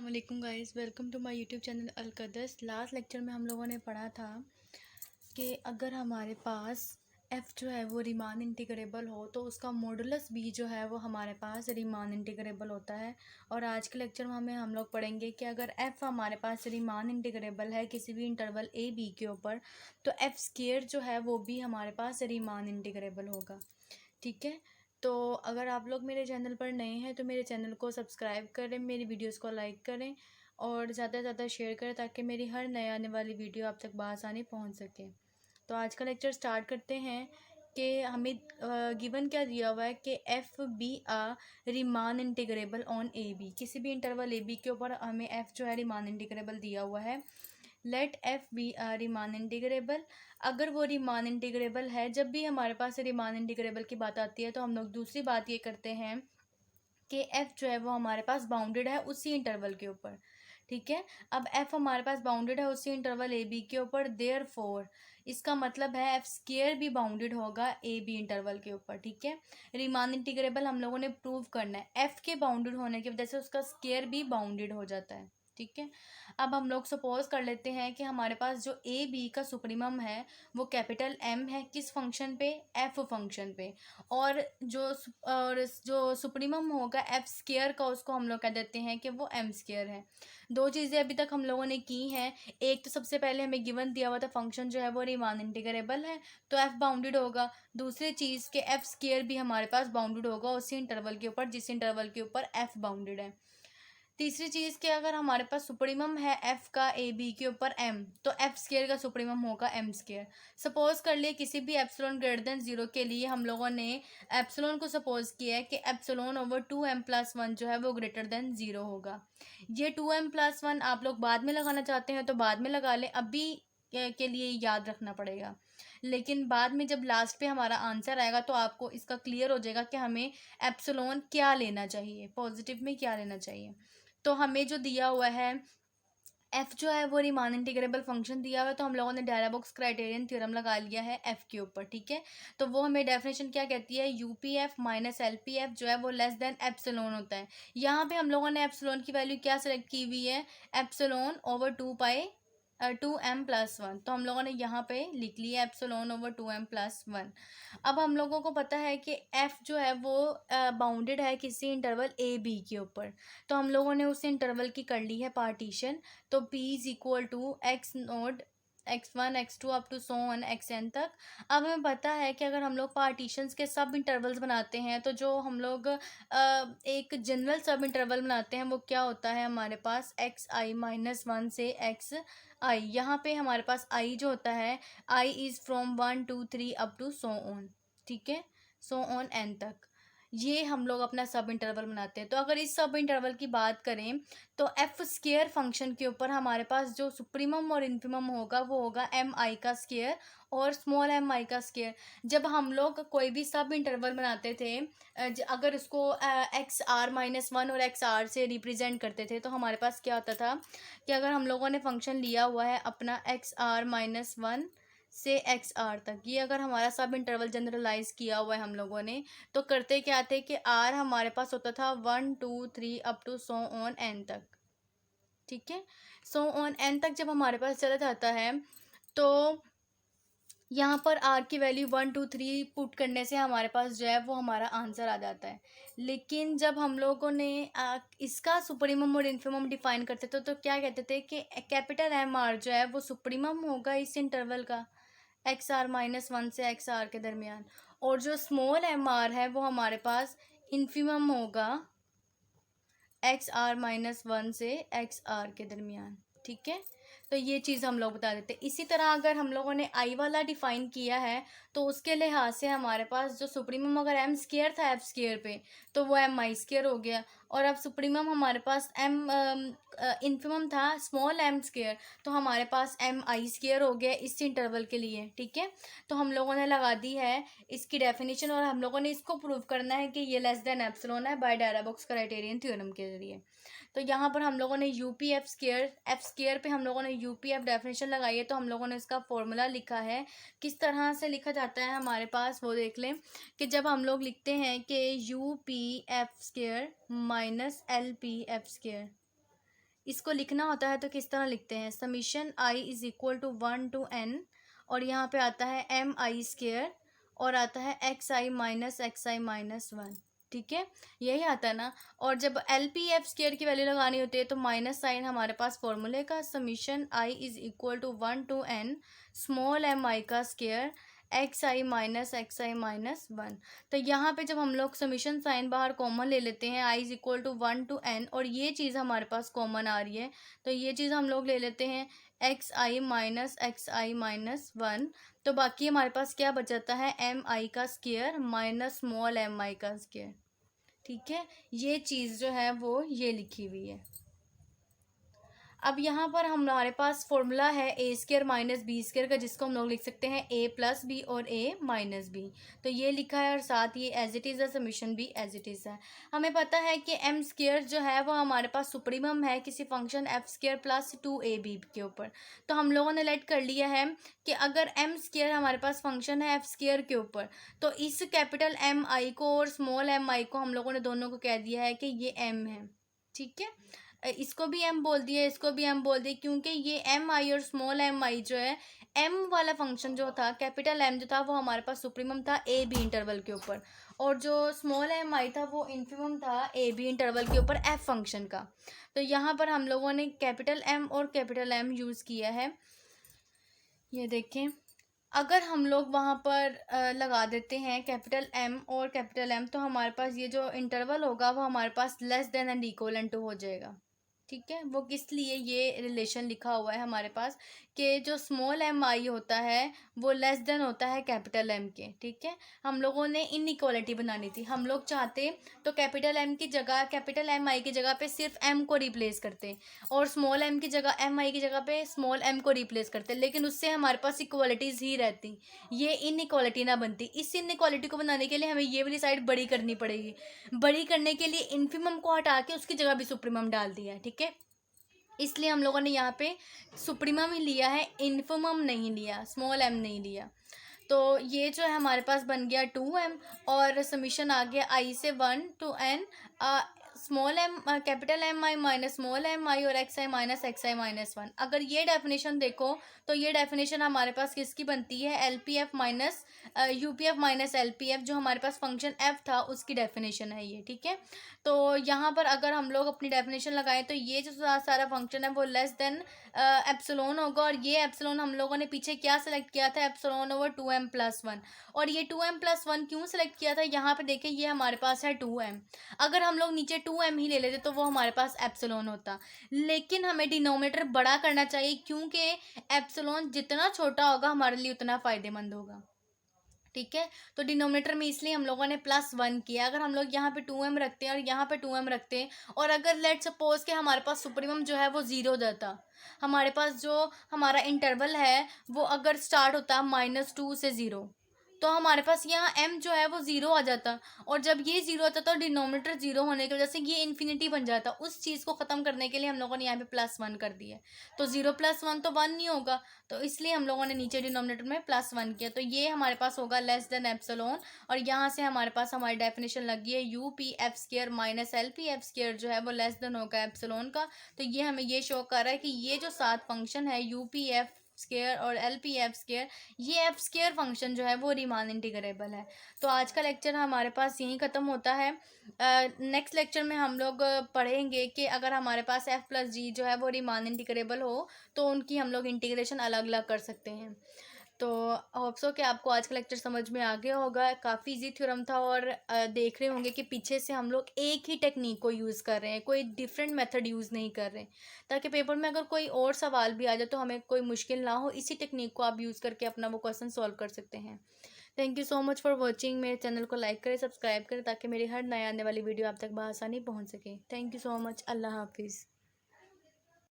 अस्सलाम guys, welcome to my YouTube channel अलकदस। Last lecture में हम लोगों ने पढ़ा था कि अगर हमारे पास f जो है वो रीमान इंटीग्रेबल हो तो उसका मॉडुलस b जो है वो हमारे पास रीमान इंटीग्रेबल होता है। और आज के लेक्चर में हम लोग पढ़ेंगे कि अगर f हमारे पास रीमान इंटीग्रेबल है किसी भी इंटरवल a b के ऊपर तो f स्क्वायर जो है वो भी हमारे पास रीमान इंटीग्रेबल होगा। ठीक है, तो अगर आप लोग मेरे चैनल पर नए हैं तो मेरे चैनल को सब्सक्राइब करें, मेरी वीडियोस को लाइक करें और ज़्यादा से ज़्यादा शेयर करें ताकि मेरी हर नए आने वाली वीडियो आप तक बआसानी पहुंच सके। तो आज का लेक्चर स्टार्ट करते हैं कि हमें गिवन क्या दिया हुआ है कि f be a Riemann integrable on a b. किसी भी इंटरवल ए बी के ऊपर हमें एफ जो है रीमान इंटीग्रेबल दिया हुआ है। Late F be a Riemann integrable. अगर वो रीमान इंटीग्रेबल है, जब भी हमारे पास रीमान इंटीग्रेबल की बात आती है तो हम लोग दूसरी बात ये करते हैं कि एफ जो है वो हमारे पास बाउंडेड है उसी इंटरवल के ऊपर। ठीक है, अब एफ हमारे पास बाउंडेड है उसी इंटरवल ए बी के ऊपर, देयरफॉर इसका मतलब है एफ स्क्वायर भी बाउंडेड होगा ए बी इंटरवल के ऊपर। ठीक है, रीमान इंटीग्रेबल हम लोगों ने प्रूव करना है, एफ के बाउंडेड होने की वजह से उसका स्क्वायर भी बाउंडेड हो जाता है। ठीक है, अब हम लोग सपोज कर लेते हैं कि हमारे पास जो ए बी का सुप्रीमम है वो कैपिटल एम है, किस फंक्शन पे, एफ फंक्शन पे। और जो सुप्रीमम होगा एफ स्क्वायर का उसको हम लोग कह देते हैं कि वो एम स्क्वायर है। दो चीज़ें अभी तक हम लोगों ने की हैं। एक तो सबसे पहले हमें गिवन दिया हुआ था फंक्शन जो है वो रीमान इंटीग्रेबल है तो एफ बाउंडेड होगा। दूसरी चीज़ के एफ स्क्वायर भी हमारे पास बाउंडेड होगा उसी इंटरवल के ऊपर जिस इंटरवल के ऊपर एफ बाउंडेड है। तीसरी चीज़ कि अगर हमारे पास सुप्रीमम है एफ का ए बी के ऊपर एम तो एफ स्क्वायर का सुप्रीमम होगा एम स्क्वायर। सपोज कर लिए किसी भी एप्सिलॉन ग्रेटर देन जीरो के लिए हम लोगों ने एप्सिलॉन को सपोज किया है कि एप्सिलॉन ओवर 2m+1 जो है वो ग्रेटर देन जीरो होगा। ये 2m+1 आप लोग बाद में लगाना चाहते हैं तो बाद में लगा लें, अभी के लिए याद रखना पड़ेगा। लेकिन बाद में जब लास्ट पे हमारा आंसर आएगा तो आपको इसका क्लियर हो जाएगा कि हमें एप्सिलॉन क्या लेना चाहिए, पॉजिटिव में क्या लेना चाहिए। तो हमें जो दिया हुआ है एफ जो है वो रीमान इंटीग्रेबल फंक्शन दिया हुआ है, तो हम लोगों ने डायराबॉक्स क्राइटेरियन थ्योरम लगा लिया है एफ के ऊपर। ठीक है, तो वो हमें डेफिनेशन क्या कहती है, यूपीएफ माइनस एलपीएफ जो है वो लेस देन एप्सिलॉन होता है। यहाँ पे हम लोगों ने एप्सिलॉन की वैल्यू क्या सेलेक्ट की हुई है, एप्सिलॉन ओवर 2m+1, तो हम लोगों ने यहाँ पे लिख लिया एप्सिलॉन ओवर 2m+1। अब हम लोगों को पता है कि एफ जो है वो बाउंडेड है किसी इंटरवल ए बी के ऊपर, तो हम लोगों ने उस इंटरवल की कर ली है पार्टीशन। तो p is equal to x naught x1 x2 up to so on xn तक। अब हमें पता है कि अगर हम लोग पार्टीशंस के सब इंटरवल्स बनाते हैं तो जो हम लोग एक जनरल सब इंटरवल बनाते हैं वो क्या होता है, हमारे पास xi-1 से xi। यहाँ पे हमारे पास i जो होता है i is from 1 2 3 up to so on. ठीक है, सो ऑन n तक ये हम लोग अपना सब इंटरवल बनाते हैं। तो अगर इस सब इंटरवल की बात करें तो एफ स्क्वायर फंक्शन के ऊपर हमारे पास जो सुप्रीमम और इन्फिमम होगा वो होगा एम आई का स्क्वायर और स्मॉल एम आई का स्क्वायर। जब हम लोग कोई भी सब इंटरवल बनाते थे, अगर उसको x r-1 और x r से रिप्रेजेंट करते थे तो हमारे पास क्या होता था कि अगर हम लोगों ने फंक्शन लिया हुआ है अपना x r-1 से एक्स आर तक, ये अगर हमारा सब इंटरवल जनरलाइज किया हुआ है हम लोगों ने, तो करते क्या थे कि आर हमारे पास होता था 1 2 3 up to so on n तक। ठीक है, सो ऑन एन तक जब हमारे पास चला जाता है तो यहाँ पर आर की वैल्यू 1 2 3 पुट करने से हमारे पास जो है वो हमारा आंसर आ जाता है। लेकिन जब हम लोगों ने इसका सुप्रीमम और इन्फिमम डिफाइन करते थे तो क्या कहते थे कि कैपिटल एम आर जो है वो सुप्रीमम होगा इस इंटरवल का x r-1 से x r के दरमियान, और जो स्मॉल एम आर है वो हमारे पास इन्फिमम होगा x r-1 से x r के दरमियान। ठीक है, तो ये चीज़ हम लोग बता देते हैं। इसी तरह अगर हम लोगों ने आई वाला डिफ़ाइन किया है तो उसके लिहाज से हमारे पास जो सुप्रीमम अगर एम स्क्वायर था एफ स्क्वायर पे तो वो एम आई स्क्वायर हो गया, और अब सुप्रीमम हमारे पास एम इन्फिमम था स्मॉल एम स्क्वायर तो हमारे पास एम आई स्क्वायर हो गया इस इंटरवल के लिए। ठीक है, तो हम लोगों ने लगा दी है इसकी डेफिनेशन और हम लोगों ने इसको प्रूव करना है कि ये लेस देन एप्सिलॉन है बाय डायराबॉक्स क्राइटेरियन थ्योरम के जरिए। तो यहाँ पर हम लोगों ने यूपी एफ स्क्वायर पे हम लोगों ने यूपी एफ डेफिनेशन लगाई है, तो हम लोगों ने इसका फॉर्मूला लिखा है। किस तरह से लिखा जाता है हमारे पास वो देख लें कि जब हम लोग लिखते हैं कि U P f square minus L P f square, इसको लिखना होता है तो किस तरह लिखते हैं, summation i is equal to 1 to n, और यहाँ पे आता है एम आई स्क्र और आता है एक्स आई माइनस 1। ठीक है, यही आता है ना। और जब एल पी एफ स्क्र की वैल्यू लगानी होती है तो माइनस साइन हमारे पास फॉर्मूले का, summation i is equal to 1 to n small m i का स्क्र एक्स आई माइनस 1। तो यहाँ पे जब हम लोग समीशन साइन बाहर कॉमन ले लेते हैं, i is equal to 1 to n, और ये चीज़ हमारे पास कॉमन आ रही है, तो ये चीज़ हम लोग ले लेते हैं एक्स आई माइनस 1। तो बाकी हमारे पास क्या बच जाता है, एम आई का square minus small m i का स्क्वायर। ठीक है, ये चीज़ जो है वो ये लिखी हुई है। अब यहाँ पर हमारे पास फॉर्मूला है ए स्क्र माइनस बी स्क्र का, जिसको हम लोग लिख सकते हैं ए प्लस बी और ए माइनस बी। तो ये लिखा है और साथ ये एज इट इज़ है, समीशन भी एज इट इज़ है। हमें पता है कि एम स्क्र जो है वो हमारे पास सुप्रीमम है किसी function F square plus 2ab के ऊपर। तो हम लोगों ने लेट कर लिया है कि अगर एम स्क्र हमारे पास फंक्शन है एफ स्क्र के ऊपर, तो इस कैपिटल एम आई को और स्मॉल एम आई को हम लोगों ने दोनों को कह दिया है कि ये एम है। ठीक है, इसको भी एम बोल दिया, इसको भी एम बोल दिया, क्योंकि ये एम आई और स्मॉल एम आई जो है, एम वाला फंक्शन जो था, कैपिटल एम जो था वो हमारे पास सुप्रीमम था ए बी इंटरवल के ऊपर, और जो स्मॉल एम आई था वो इन्फिमम था ए बी इंटरवल के ऊपर एफ फंक्शन का। तो यहाँ पर हम लोगों ने कैपिटल एम और कैपिटल एम यूज़ किया है। ये देखें, अगर हम लोग वहाँ पर लगा देते हैं कैपिटल एम और कैपिटल एम, तो हमारे पास ये जो इंटरवल होगा वो हमारे पास less than and equal to हो जाएगा। ठीक है, वो किस लिए ये रिलेशन लिखा हुआ है हमारे पास कि जो स्मॉल एम आई होता है वो लेस देन होता है कैपिटल एम के। ठीक है, हम लोगों ने इनइक्वालिटी बनानी थी, हम लोग चाहते तो कैपिटल एम की जगह, कैपिटल एम आई की जगह पे सिर्फ एम को रिप्लेस करते, और स्मॉल एम की जगह, एम आई की जगह पे स्मॉल एम को रिप्लेस करते, लेकिन उससे हमारे पास इक्वालिटीज़ ही रहती, ये इनइक्वालिटी ना बनती। इस इनइक्वालिटी को बनाने के लिए हमें ये वाली साइड बड़ी करनी पड़ेगी। बड़ी करने के लिए इन्फिमम को हटा के उसकी जगह भी सुप्रीमम डाल दिया है। ठीक है, इसलिए हम लोगों ने यहाँ पे सुप्रीमम ही लिया है, इन्फिमम नहीं लिया, स्मॉल एम नहीं लिया। तो ये जो है हमारे पास बन गया 2m, और समीशन आ गया आई से 1 to n small m capital M i minus small m i और एक्स आई माइनस 1। अगर ये डेफिनेशन देखो तो ये डेफिनेशन हमारे पास किसकी बनती है, L P F minus you P F minus L P F, जो हमारे पास फंक्शन एफ था उसकी डेफिनेशन है ये। ठीक है, तो यहाँ पर अगर हम लोग अपनी डेफिनेशन लगाएं तो ये जो सारा फंक्शन है वो लेस देन एप्सिलॉन होगा, और ये एप्सिलॉन हम लोगों ने पीछे क्या सेलेक्ट किया था, एप्सिलॉन ओवर 2m+1। और ये 2m+1 क्यों सेलेक्ट किया था, यहाँ पे देखें ये हमारे पास है 2m, अगर हम लोग नीचे 2m ही ले लेते तो वो हमारे पास एप्सिलॉन होता, लेकिन हमें डिनोमिनेटर बड़ा करना चाहिए, क्योंकि एप्सिलॉन जितना छोटा होगा हमारे लिए उतना फ़ायदेमंद होगा। ठीक है, तो डिनोमिनेटर में इसलिए हम लोगों ने +1 किया। अगर हम लोग यहाँ पे 2m रखते हैं और यहाँ पे 2m रखते हैं, और अगर लेट सपोज के हमारे पास सुप्रीमम जो है वो 0 हो जाता, हमारे पास जो हमारा इंटरवल है वो अगर स्टार्ट होता -2 से 0, तो हमारे पास यहाँ m जो है वो 0 आ जाता, और जब ये 0 आता तो डिनोमिनेटर 0 होने की वजह से ये इन्फिनिटी बन जाता। उस चीज़ को ख़त्म करने के लिए हम लोगों ने यहाँ पे +1 कर दिया, तो 0 + 1 तो 1 नहीं होगा, तो इसलिए हम लोगों ने नीचे डिनोमिनेटर में +1 किया, तो ये हमारे पास होगा लेस देन एप्सिलॉन। और यहाँ से हमारे पास हमारी डेफिनेशन लगी है you P F square minus L P F square जो है वो लेस देन होगा एप्सिलॉन का। तो ये हमें ये शो कर रहा है कि ये जो 7 फंक्शन है यू पी एफ स्क्र और एल पी एफ स्क्र, ये एफ स्क्र फंक्शन जो है वो रीमान इंटीग्रेबल है। तो आज का लेक्चर हमारे पास यहीं ख़त्म होता है। नेक्स्ट लेक्चर में हम लोग पढ़ेंगे कि अगर हमारे पास एफ प्लस जी जो है वो रीमान इंटीग्रेबल हो तो उनकी हम लोग इंटीग्रेशन अलग अलग कर सकते हैं। तो होप सो कि आपको आज का लेक्चर समझ में आ गया होगा। काफ़ी इजी थ्योरम था, और देख रहे होंगे कि पीछे से हम लोग एक ही टेक्निक को यूज़ कर रहे हैं, कोई डिफरेंट मेथड यूज़ नहीं कर रहे, ताकि पेपर में अगर कोई और सवाल भी आ जाए तो हमें कोई मुश्किल ना हो। इसी टेक्निक को आप यूज़ करके अपना वो क्वेश्चन सॉल्व कर सकते हैं। Thank you so much for watching. मेरे चैनल को लाइक करें, सब्सक्राइब करें, ताकि मेरी हर नए आने वाली वीडियो आप तक बआसानी पहुँच सके। Thank you so much. अल्लाह हाफिज़।